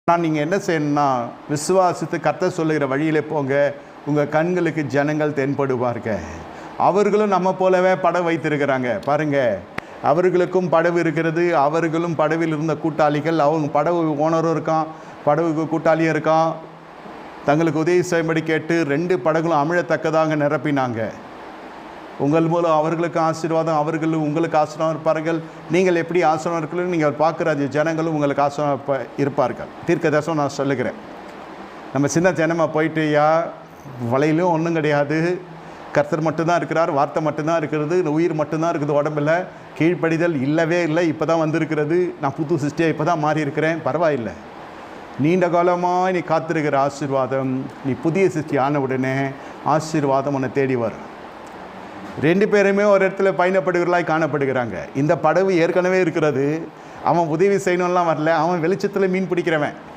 நான் நீங்கள் என்ன செய்யணும்னா, விசுவாசித்து கர்த்தர் சொல்லுகிற வழியிலே போங்க. உங்கள் கண்களுக்கு ஜனங்கள் தென்படுவார்கள். அவர்களும் நம்ம போலவே படகு வைத்திருக்கிறாங்க பாருங்க. அவர்களுக்கும் படகு இருக்கிறது. அவர்களும் படவில் இருந்த கூட்டாளிகள். அவங்க படகு ஓனரும் இருக்கான், படகுக்கு கூட்டாளியும் இருக்கான். தங்களுக்கு உதவி செய்யும்படி கேட்டு 2 படகுகளும் அமிழத்தக்கதாக நிரப்பினாங்க. உங்கள் மூலம் அவர்களுக்கு ஆசீர்வாதம், அவர்களும் உங்களுக்கு ஆசீர்வாதம் இருப்பார்கள். நீங்கள் எப்படி ஆசீர்வாதம் இருக்கிறீர்கள் நீங்கள் பார்க்குற ஜனங்களும் உங்களுக்கு ஆசீர்வாதம் இருப்பார்கள். தீர்க்கதரிசனம் நான் சொல்லுகிறேன். நம்ம சின்ன ஜனமாக போயிட்டு வலையிலும் ஒன்றும் கிடையாது, கர்த்தர் மட்டும்தான் இருக்கிறார், வார்த்தை மட்டும்தான் இருக்கிறது, உயிர் மட்டும்தான் இருக்குது, உடம்பில் கீழ்ப்படிதல் இல்லவே இல்லை, இப்போ தான் வந்திருக்கிறது, நான் புது சிருஷ்டியாக இப்போ தான் மாறி இருக்கிறேன். பரவாயில்லை, நீண்ட காலமாக நீ காத்திருக்கிற ஆசீர்வாதம், நீ புதிய சிருஷ்டி ஆன உடனே ஆசீர்வாதம் உன்னை தேடி வரும். 2 பேருமே ஒரு இடத்துல பயணப்படுகிறவர்களாய் காணப்படுகிறாங்க. இந்த படகு ஏற்கனவே இருக்கிறது. அவன் உதவி செய்யணும்லாம் வரல, அவன் வெளிச்சத்தில் மீன் பிடிக்கிறவன்.